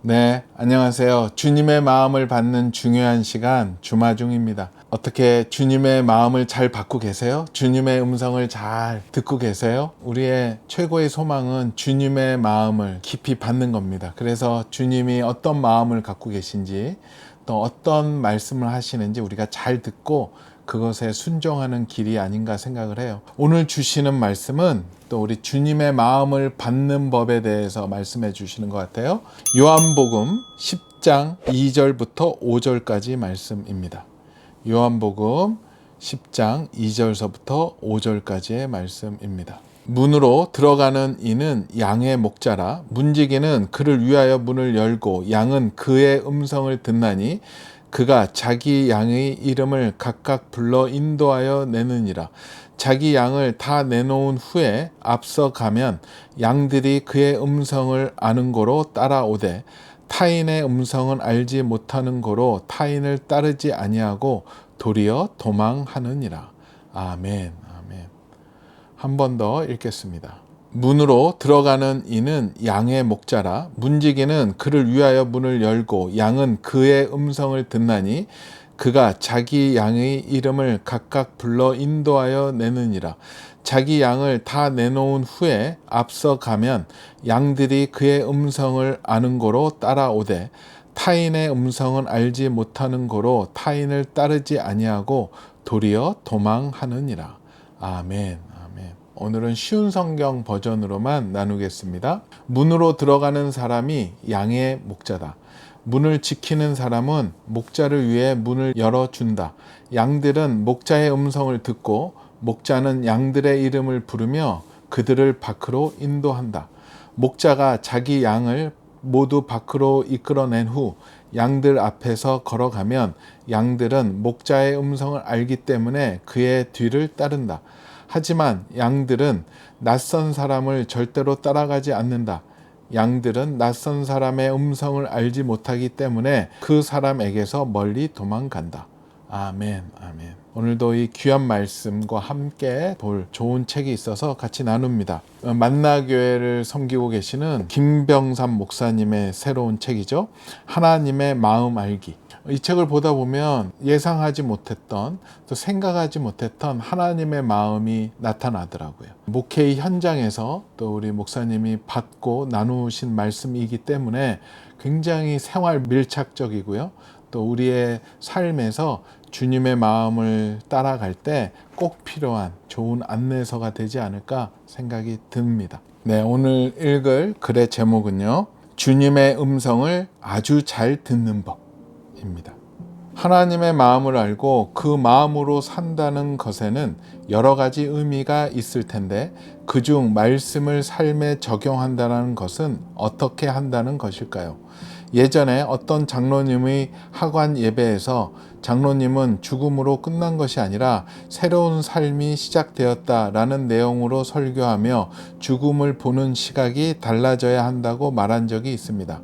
네, 안녕하세요. 주님의 마음을 받는 중요한 시간 주마중입니다. 어떻게 주님의 마음을 잘 받고 계세요? 주님의 음성을 잘 듣고 계세요? 우리의 최고의 소망은 주님의 마음을 깊이 받는 겁니다. 그래서 주님이 어떤 마음을 갖고 계신지, 또 어떤 말씀을 하시는지 우리가 잘 듣고 그것에 순종하는 길이 아닌가 생각을 해요. 오늘 주시는 말씀은 또 우리 주님의 마음을 받는 법에 대해서 말씀해 주시는 것 같아요. 요한복음 10장 2절부터 5절까지 말씀입니다. 요한복음 10장 2절서부터 5절까지의 말씀입니다. 문으로 들어가는 이는 양의 목자라. 문지기는 그를 위하여 문을 열고 양은 그의 음성을 듣나니 그가 자기 양의 이름을 각각 불러 인도하여 내느니라. 자기 양을 다 내놓은 후에 앞서 가면 양들이 그의 음성을 아는 고로 따라오되 타인의 음성은 알지 못하는 고로 타인을 따르지 아니하고 도리어 도망하느니라. 아멘. 아멘. 한 번 더 읽겠습니다. 문으로 들어가는 이는 양의 목자라. 문지기는 그를 위하여 문을 열고 양은 그의 음성을 듣나니 그가 자기 양의 이름을 각각 불러 인도하여 내느니라. 자기 양을 다 내놓은 후에 앞서 가면 양들이 그의 음성을 아는 고로 따라오되 타인의 음성은 알지 못하는 고로 타인을 따르지 아니하고 도리어 도망하느니라. 아멘. 오늘은 쉬운 성경 버전으로만 나누겠습니다. 문으로 들어가는 사람이 양의 목자다. 문을 지키는 사람은 목자를 위해 문을 열어준다. 양들은 목자의 음성을 듣고 목자는 양들의 이름을 부르며 그들을 밖으로 인도한다. 목자가 자기 양을 모두 밖으로 이끌어낸 후 양들 앞에서 걸어가면 양들은 목자의 음성을 알기 때문에 그의 뒤를 따른다. 하지만 양들은 낯선 사람을 절대로 따라가지 않는다. 양들은 낯선 사람의 음성을 알지 못하기 때문에 그 사람에게서 멀리 도망간다. 아멘, 아멘. 오늘도 이 귀한 말씀과 함께 볼 좋은 책이 있어서 같이 나눕니다. 만나교회를 섬기고 계시는 김병삼 목사님의 새로운 책이죠. 하나님의 마음 알기. 이 책을 보다 보면 예상하지 못했던, 또 생각하지 못했던 하나님의 마음이 나타나더라고요. 목회의 현장에서 또 우리 목사님이 받고 나누신 말씀이기 때문에 굉장히 생활 밀착적이고요. 또 우리의 삶에서 주님의 마음을 따라갈 때 꼭 필요한 좋은 안내서가 되지 않을까 생각이 듭니다. 네, 오늘 읽을 글의 제목은요. 주님의 음성을 아주 잘 듣는 법입니다. 하나님의 마음을 알고 그 마음으로 산다는 것에는 여러 가지 의미가 있을 텐데 그중 말씀을 삶에 적용한다는 것은 어떻게 한다는 것일까요? 예전에 어떤 장로님의 학원 예배에서 장로님은 죽음으로 끝난 것이 아니라 새로운 삶이 시작되었다라는 내용으로 설교하며 죽음을 보는 시각이 달라져야 한다고 말한 적이 있습니다.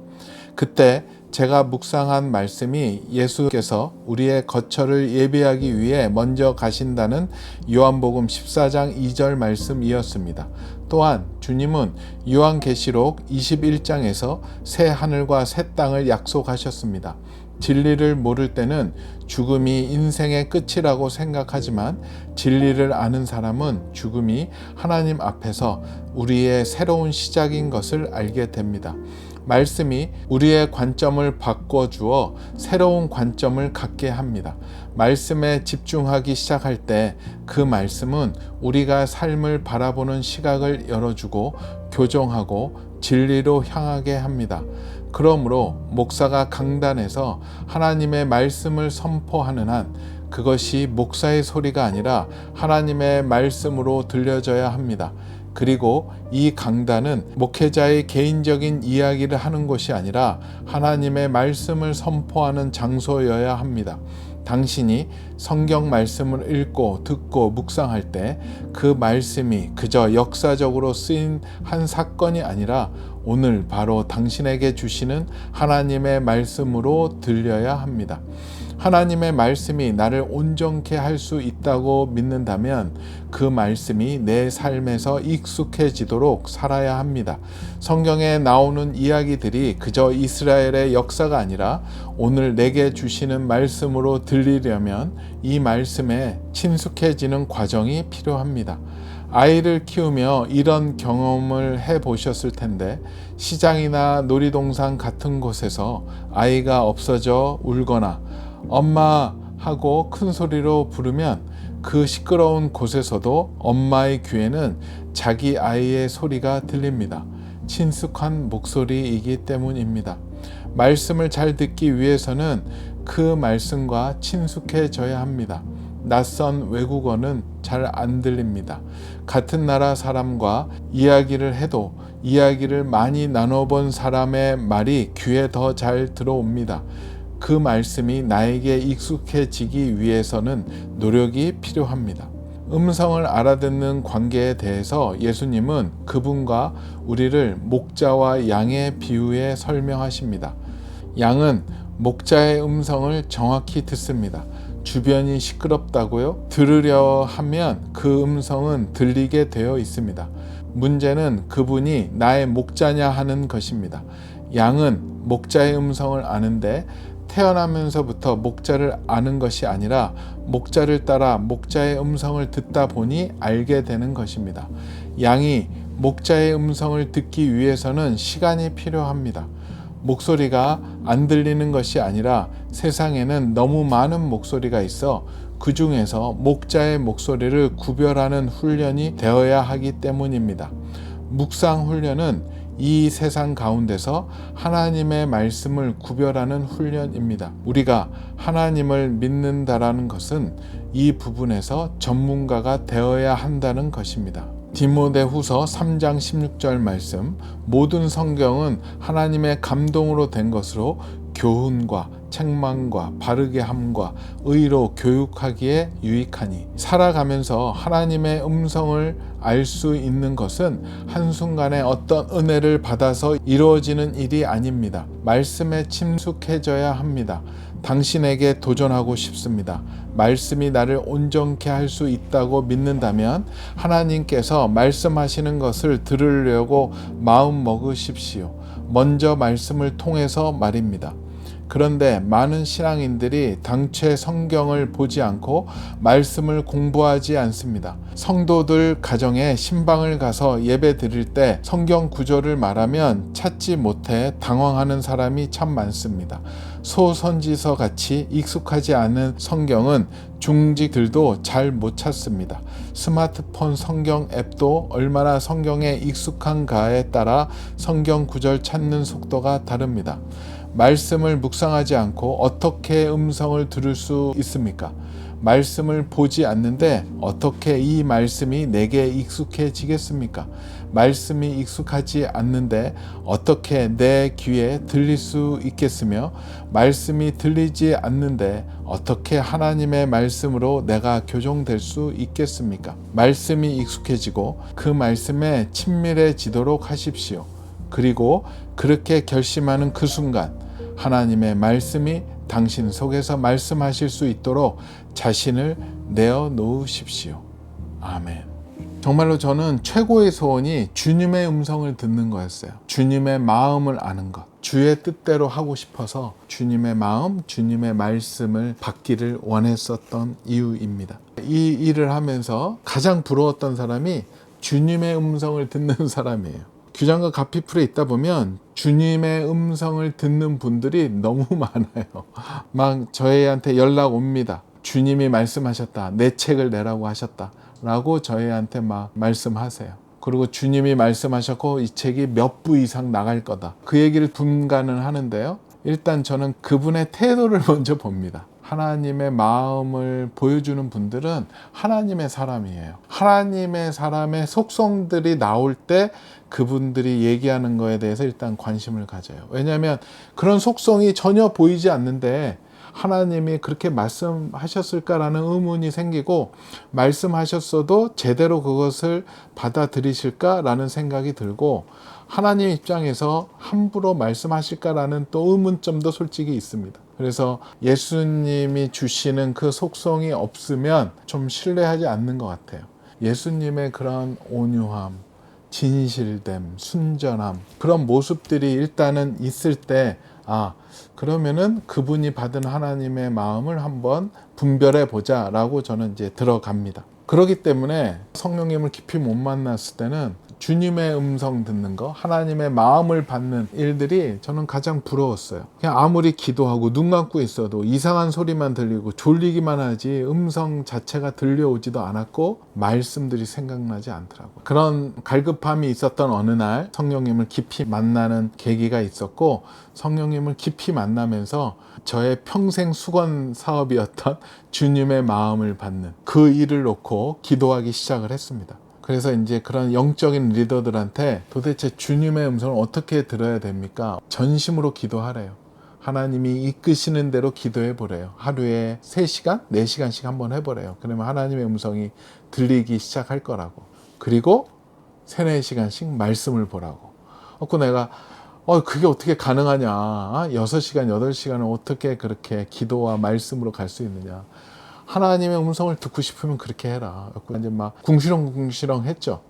그때 제가 묵상한 말씀이 예수께서 우리의 거처를 예비하기 위해 먼저 가신다는 요한복음 14장 2절 말씀이었습니다. 또한 주님은 요한계시록 21장에서 새 하늘과 새 땅을 약속하셨습니다. 진리를 모를 때는 죽음이 인생의 끝이라고 생각하지만 진리를 아는 사람은 죽음이 하나님 앞에서 우리의 새로운 시작인 것을 알게 됩니다. 말씀이 우리의 관점을 바꿔주어 새로운 관점을 갖게 합니다. 말씀에 집중하기 시작할 때 그 말씀은 우리가 삶을 바라보는 시각을 열어주고 교정하고 진리로 향하게 합니다. 그러므로 목사가 강단에서 하나님의 말씀을 선포하는 한 그것이 목사의 소리가 아니라 하나님의 말씀으로 들려져야 합니다. 그리고 이 강단은 목회자의 개인적인 이야기를 하는 것이 아니라 하나님의 말씀을 선포하는 장소여야 합니다. 당신이 성경 말씀을 읽고 듣고 묵상할 때 그 말씀이 그저 역사적으로 쓰인 한 사건이 아니라 오늘 바로 당신에게 주시는 하나님의 말씀으로 들려야 합니다. 하나님의 말씀이 나를 온전케 할 수 있다고 믿는다면 그 말씀이 내 삶에서 익숙해지도록 살아야 합니다. 성경에 나오는 이야기들이 그저 이스라엘의 역사가 아니라 오늘 내게 주시는 말씀으로 들리려면 이 말씀에 친숙해지는 과정이 필요합니다. 아이를 키우며 이런 경험을 해보셨을 텐데 시장이나 놀이동산 같은 곳에서 아이가 없어져 울거나 엄마 하고 큰 소리로 부르면 그 시끄러운 곳에서도 엄마의 귀에는 자기 아이의 소리가 들립니다. 친숙한 목소리이기 때문입니다. 말씀을 잘 듣기 위해서는 그 말씀과 친숙해져야 합니다. 낯선 외국어는 잘 안 들립니다. 같은 나라 사람과 이야기를 해도 이야기를 많이 나눠본 사람의 말이 귀에 더 잘 들어옵니다. 그 말씀이 나에게 익숙해지기 위해서는 노력이 필요합니다. 음성을 알아듣는 관계에 대해서 예수님은 그분과 우리를 목자와 양의 비유에 설명하십니다. 양은 목자의 음성을 정확히 듣습니다. 주변이 시끄럽다고요? 들으려 하면 그 음성은 들리게 되어 있습니다. 문제는 그분이 나의 목자냐 하는 것입니다. 양은 목자의 음성을 아는데 태어나면서부터 목자를 아는 것이 아니라 목자를 따라 목자의 음성을 듣다 보니 알게 되는 것입니다. 양이 목자의 음성을 듣기 위해서는 시간이 필요합니다. 목소리가 안 들리는 것이 아니라 세상에는 너무 많은 목소리가 있어 그 중에서 목자의 목소리를 구별하는 훈련이 되어야 하기 때문입니다. 묵상 훈련은 이 세상 가운데서 하나님의 말씀을 구별하는 훈련입니다. 우리가 하나님을 믿는다라는 것은 이 부분에서 전문가가 되어야 한다는 것입니다. 디모데후서 3장 16절 말씀, 모든 성경은 하나님의 감동으로 된 것으로 교훈과 책망과 바르게 함과 의로 교육하기에 유익하니. 살아가면서 하나님의 음성을 알 수 있는 것은 한순간에 어떤 은혜를 받아서 이루어지는 일이 아닙니다. 말씀에 친숙해져야 합니다. 당신에게 도전하고 싶습니다. 말씀이 나를 온전케 할 수 있다고 믿는다면 하나님께서 말씀하시는 것을 들으려고 마음 먹으십시오. 먼저 말씀을 통해서 말입니다. 그런데 많은 신앙인들이 당최 성경을 보지 않고 말씀을 공부하지 않습니다. 성도들 가정에 신방을 가서 예배 드릴 때 성경 구절을 말하면 찾지 못해 당황하는 사람이 참 많습니다. 소선지서 같이 익숙하지 않은 성경은 중직들도 잘 못 찾습니다. 스마트폰 성경 앱도 얼마나 성경에 익숙한가에 따라 성경 구절 찾는 속도가 다릅니다. 말씀을 묵상하지 않고 어떻게 음성을 들을 수 있습니까? 말씀을 보지 않는데 어떻게 이 말씀이 내게 익숙해지겠습니까? 말씀이 익숙하지 않는데 어떻게 내 귀에 들릴 수 있겠으며 말씀이 들리지 않는데 어떻게 하나님의 말씀으로 내가 교정될 수 있겠습니까? 말씀이 익숙해지고 그 말씀에 친밀해지도록 하십시오. 그리고 그렇게 결심하는 그 순간 하나님의 말씀이 당신 속에서 말씀하실 수 있도록 자신을 내어 놓으십시오. 아멘. 정말로 저는 최고의 소원이 주님의 음성을 듣는 거였어요. 주님의 마음을 아는 것. 주의 뜻대로 하고 싶어서 주님의 마음, 주님의 말씀을 받기를 원했었던 이유입니다. 이 일을 하면서 가장 부러웠던 사람이 주님의 음성을 듣는 사람이에요. 규장과 가피풀에 있다 보면 주님의 음성을 듣는 분들이 너무 많아요. 막 저희한테 연락 옵니다. 주님이 말씀하셨다. 내 책을 내라고 하셨다. 라고 저희한테 막 말씀하세요. 그리고 주님이 말씀하셨고 이 책이 몇 부 이상 나갈 거다. 그 얘기를 분간을 하는데요. 일단 저는 그분의 태도를 먼저 봅니다. 하나님의 마음을 보여주는 분들은 하나님의 사람이에요. 하나님의 사람의 속성들이 나올 때 그분들이 얘기하는 거에 대해서 일단 관심을 가져요. 왜냐하면 그런 속성이 전혀 보이지 않는데 하나님이 그렇게 말씀하셨을까라는 의문이 생기고 말씀하셨어도 제대로 그것을 받아들이실까라는 생각이 들고 하나님 입장에서 함부로 말씀하실까라는 또 의문점도 솔직히 있습니다. 그래서 예수님이 주시는 그 속성이 없으면 좀 신뢰하지 않는 것 같아요. 예수님의 그런 온유함, 진실됨, 순전함, 그런 모습들이 일단은 있을 때, 그러면은 그분이 받은 하나님의 마음을 한번 분별해 보자 라고 저는 이제 들어갑니다. 그렇기 때문에 성령님을 깊이 못 만났을 때는 주님의 음성 듣는 거, 하나님의 마음을 받는 일들이 저는 가장 부러웠어요. 그냥 아무리 기도하고 눈 감고 있어도 이상한 소리만 들리고 졸리기만 하지 음성 자체가 들려오지도 않았고 말씀들이 생각나지 않더라고요. 그런 갈급함이 있었던 어느 날 성령님을 깊이 만나는 계기가 있었고, 성령님을 깊이 만나면서 저의 평생 수건 사업이었던 주님의 마음을 받는 그 일을 놓고 기도하기 시작을 했습니다. 그래서 이제 그런 영적인 리더들한테 도대체 주님의 음성을 어떻게 들어야 됩니까? 전심으로 기도하래요. 하나님이 이끄시는 대로 기도해 보래요. 하루에 3시간, 4시간씩 한번 해보래요. 그러면 하나님의 음성이 들리기 시작할 거라고. 그리고 3, 4시간씩 말씀을 보라고. 그 내가 그게 어떻게 가능하냐. 6시간, 8시간을 어떻게 그렇게 기도와 말씀으로 갈 수 있느냐. 하나님의 음성을 듣고 싶으면 그렇게 해라. 이제 막 궁시렁궁시렁 했죠.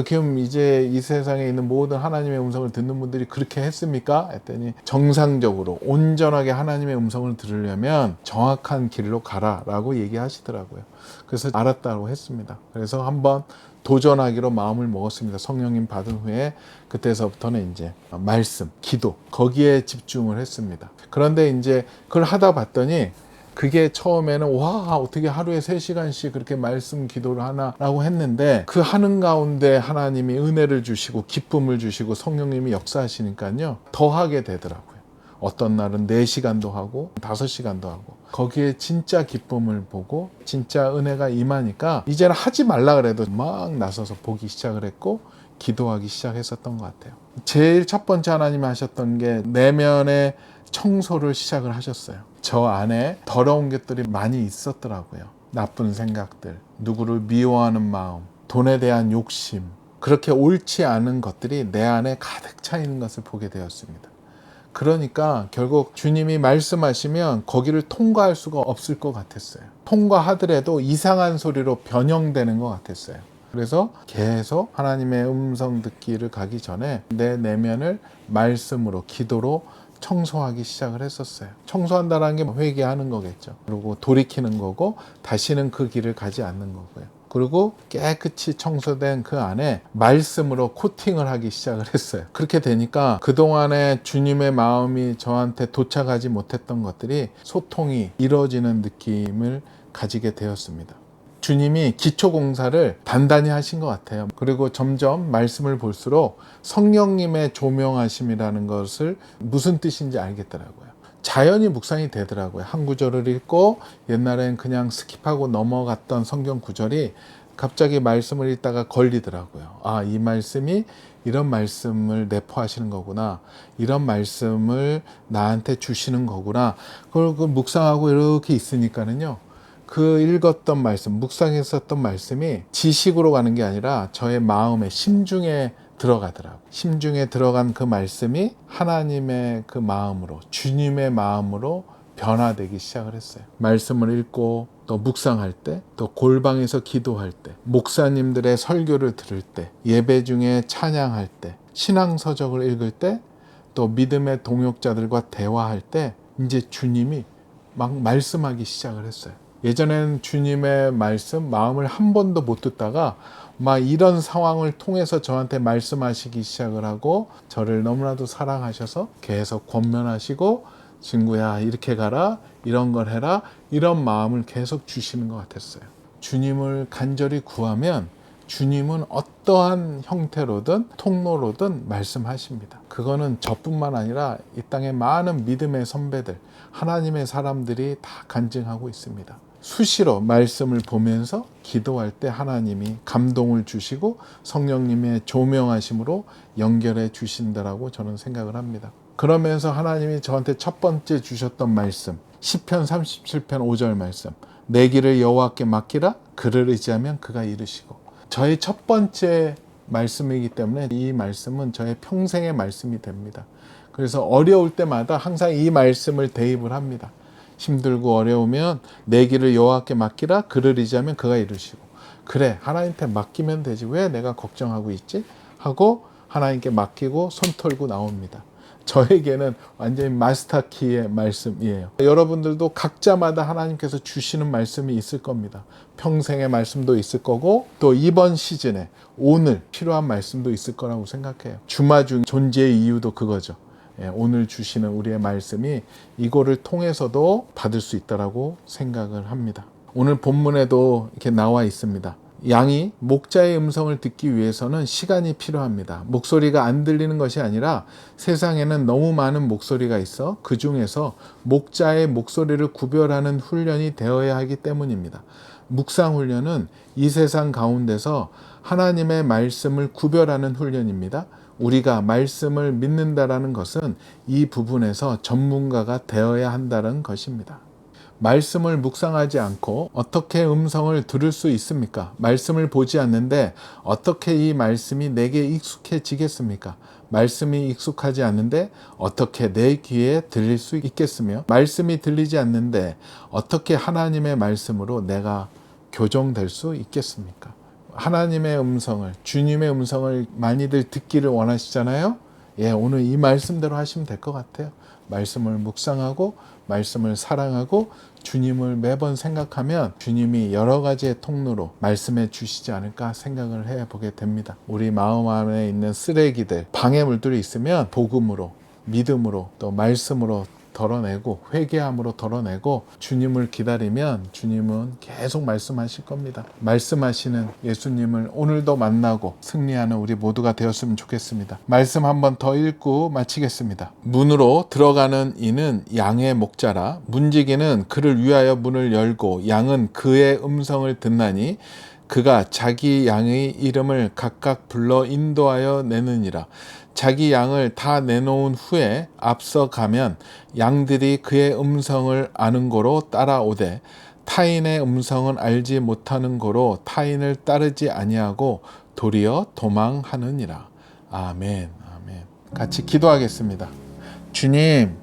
그럼 이제 이 세상에 있는 모든 하나님의 음성을 듣는 분들이 그렇게 했습니까? 했더니 정상적으로 온전하게 하나님의 음성을 들으려면 정확한 길로 가라라고 얘기하시더라고요. 그래서 알았다고 했습니다. 그래서 한번 도전하기로 마음을 먹었습니다. 성령님 받은 후에 그때서부터는 이제 말씀, 기도 거기에 집중을 했습니다. 그런데 이제 그걸 하다 봤더니 그게 처음에는 어떻게 하루에 3시간씩 그렇게 말씀 기도를 하나라고 했는데, 그 하는 가운데 하나님이 은혜를 주시고 기쁨을 주시고 성령님이 역사하시니까요 더 하게 되더라고요. 어떤 날은 4시간도 하고 5시간도 하고, 거기에 진짜 기쁨을 보고 진짜 은혜가 임하니까 이제는 하지 말라 그래도 막 나서서 보기 시작을 했고 기도하기 시작했었던 것 같아요. 제일 첫 번째 하나님이 하셨던 게 내면의 청소를 시작을 하셨어요. 저 안에 더러운 것들이 많이 있었더라고요. 나쁜 생각들, 누구를 미워하는 마음, 돈에 대한 욕심, 그렇게 옳지 않은 것들이 내 안에 가득 차 있는 것을 보게 되었습니다. 그러니까 결국 주님이 말씀하시면 거기를 통과할 수가 없을 것 같았어요. 통과하더라도 이상한 소리로 변형되는 것 같았어요. 그래서 계속 하나님의 음성 듣기를 가기 전에 내 내면을 말씀으로, 기도로 청소하기 시작을 했었어요. 청소한다는 게 회개하는 거겠죠. 그리고 돌이키는 거고 다시는 그 길을 가지 않는 거고요. 그리고 깨끗이 청소된 그 안에 말씀으로 코팅을 하기 시작을 했어요. 그렇게 되니까 그동안에 주님의 마음이 저한테 도착하지 못했던 것들이 소통이 이루어지는 느낌을 가지게 되었습니다. 주님이 기초공사를 단단히 하신 것 같아요. 그리고 점점 말씀을 볼수록 성령님의 조명하심이라는 것을 무슨 뜻인지 알겠더라고요. 자연히 묵상이 되더라고요. 한 구절을 읽고 옛날엔 그냥 스킵하고 넘어갔던 성경 구절이 갑자기 말씀을 읽다가 걸리더라고요. 이 말씀이 이런 말씀을 내포하시는 거구나. 이런 말씀을 나한테 주시는 거구나. 그걸 묵상하고 이렇게 있으니까는요. 그 읽었던 말씀, 묵상했었던 말씀이 지식으로 가는 게 아니라 저의 마음에, 심중에 들어가더라고요. 심중에 들어간 그 말씀이 하나님의 그 마음으로, 주님의 마음으로 변화되기 시작을 했어요. 말씀을 읽고 또 묵상할 때, 또 골방에서 기도할 때, 목사님들의 설교를 들을 때, 예배 중에 찬양할 때, 신앙서적을 읽을 때, 또 믿음의 동역자들과 대화할 때 이제 주님이 막 말씀하기 시작을 했어요. 예전에는 주님의 말씀, 마음을 한 번도 못 듣다가 막 이런 상황을 통해서 저한테 말씀하시기 시작을 하고 저를 너무나도 사랑하셔서 계속 권면하시고 친구야 이렇게 가라, 이런 걸 해라, 이런 마음을 계속 주시는 것 같았어요. 주님을 간절히 구하면 주님은 어떠한 형태로든 통로로든 말씀하십니다. 그거는 저뿐만 아니라 이 땅의 많은 믿음의 선배들, 하나님의 사람들이 다 간증하고 있습니다. 수시로 말씀을 보면서 기도할 때 하나님이 감동을 주시고 성령님의 조명하심으로 연결해 주신다라고 저는 생각을 합니다. 그러면서 하나님이 저한테 첫 번째 주셨던 말씀, 시편 37편 5절 말씀, 내 길을 여호와께 맡기라, 그를 의지하면 그가 이루시고. 저의 첫 번째 말씀이기 때문에 이 말씀은 저의 평생의 말씀이 됩니다. 그래서 어려울 때마다 항상 이 말씀을 대입을 합니다. 힘들고 어려우면 내 길을 여호와께 맡기라. 그를 의지하면 그가 이루시고. 그래, 하나님께 맡기면 되지. 왜 내가 걱정하고 있지? 하고 하나님께 맡기고 손 털고 나옵니다. 저에게는 완전히 마스터키의 말씀이에요. 여러분들도 각자마다 하나님께서 주시는 말씀이 있을 겁니다. 평생의 말씀도 있을 거고 또 이번 시즌에 오늘 필요한 말씀도 있을 거라고 생각해요. 주마중 존재의 이유도 그거죠. 오늘 주시는 우리의 말씀이 이거를 통해서도 받을 수 있다라고 생각을 합니다. 오늘 본문에도 이렇게 나와 있습니다. 양이 목자의 음성을 듣기 위해서는 시간이 필요합니다. 목소리가 안 들리는 것이 아니라 세상에는 너무 많은 목소리가 있어 그 중에서 목자의 목소리를 구별하는 훈련이 되어야 하기 때문입니다. 묵상 훈련은 이 세상 가운데서 하나님의 말씀을 구별하는 훈련입니다. 우리가 말씀을 믿는다라는 것은 이 부분에서 전문가가 되어야 한다는 것입니다. 말씀을 묵상하지 않고 어떻게 음성을 들을 수 있습니까? 말씀을 보지 않는데 어떻게 이 말씀이 내게 익숙해지겠습니까? 말씀이 익숙하지 않는데 어떻게 내 귀에 들릴 수 있겠으며 말씀이 들리지 않는데 어떻게 하나님의 말씀으로 내가 교정될 수 있겠습니까? 하나님의 음성을, 주님의 음성을 많이들 듣기를 원하시잖아요. 오늘 이 말씀대로 하시면 될 것 같아요. 말씀을 묵상하고 말씀을 사랑하고 주님을 매번 생각하면 주님이 여러 가지의 통로로 말씀해 주시지 않을까 생각을 해보게 됩니다. 우리 마음 안에 있는 쓰레기들, 방해물들이 있으면 복음으로, 믿음으로, 또 말씀으로 덜어내고 회개함으로 덜어내고 주님을 기다리면 주님은 계속 말씀하실 겁니다. 말씀하시는 예수님을 오늘도 만나고 승리하는 우리 모두가 되었으면 좋겠습니다. 말씀 한 번 더 읽고 마치겠습니다. 문으로 들어가는 이는 양의 목자라. 문지기는 그를 위하여 문을 열고 양은 그의 음성을 듣나니 그가 자기 양의 이름을 각각 불러 인도하여 내느니라. 자기 양을 다 내놓은 후에 앞서가면 양들이 그의 음성을 아는 고로 따라오되 타인의 음성은 알지 못하는 고로 타인을 따르지 아니하고 도리어 도망하느니라. 아멘. 아멘. 같이 기도하겠습니다. 주님,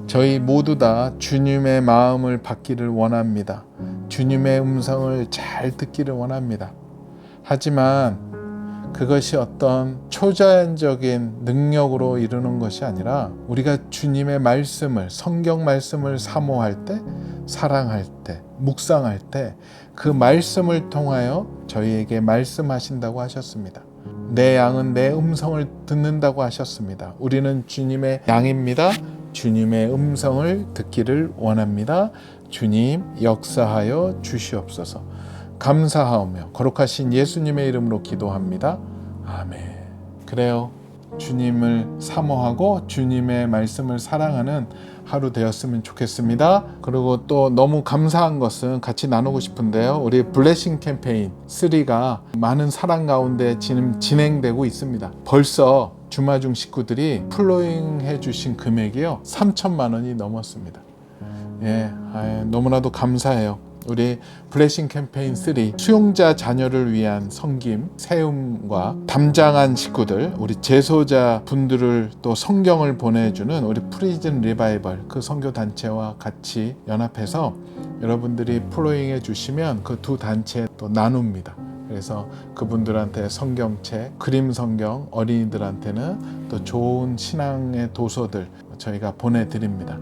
저희 모두 다 주님의 마음을 받기를 원합니다. 주님의 음성을 잘 듣기를 원합니다. 하지만 그것이 어떤 초자연적인 능력으로 이루는 것이 아니라 우리가 주님의 말씀을, 성경 말씀을 사모할 때, 사랑할 때, 묵상할 때 그 말씀을 통하여 저희에게 말씀하신다고 하셨습니다. 내 양은 내 음성을 듣는다고 하셨습니다. 우리는 주님의 양입니다. 주님의 음성을 듣기를 원합니다. 주님 역사하여 주시옵소서. 감사하오며 거룩하신 예수님의 이름으로 기도합니다. 아멘. 그래요. 주님을 사모하고 주님의 말씀을 사랑하는 하루 되었으면 좋겠습니다. 그리고 또 너무 감사한 것은 같이 나누고 싶은데요. 우리 블레싱 캠페인 3가 많은 사랑 가운데 지금 진행되고 있습니다. 벌써 주마중 식구들이 플로잉 해주신 금액이요 3천만 원이 넘었습니다. 너무나도 감사해요. 우리 블레싱 캠페인 3 수용자 자녀를 위한 섬김, 세움과 담장한 식구들, 우리 재소자 분들을 또 성경을 보내주는 우리 프리즌 리바이벌 그 선교 단체와 같이 연합해서 여러분들이 플로잉 해주시면 그 두 단체에 또 나눕니다. 그래서 그분들한테 성경책, 그림 성경, 어린이들한테는 또 좋은 신앙의 도서들 저희가 보내드립니다.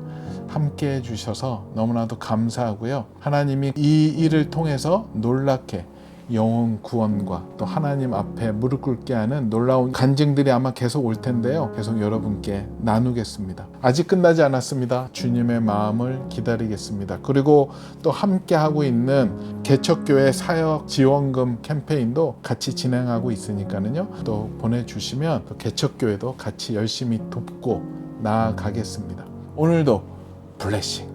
함께 해주셔서 너무나도 감사하고요. 하나님이 이 일을 통해서 놀랍게 영혼 구원과 또 하나님 앞에 무릎 꿇게 하는 놀라운 간증들이 아마 계속 올 텐데요. 계속 여러분께 나누겠습니다. 아직 끝나지 않았습니다. 주님의 마음을 기다리겠습니다. 그리고 또 함께 하고 있는 개척교회 사역 지원금 캠페인도 같이 진행하고 있으니까요. 또 보내주시면 또 개척교회도 같이 열심히 돕고 나아가겠습니다. 오늘도 블레싱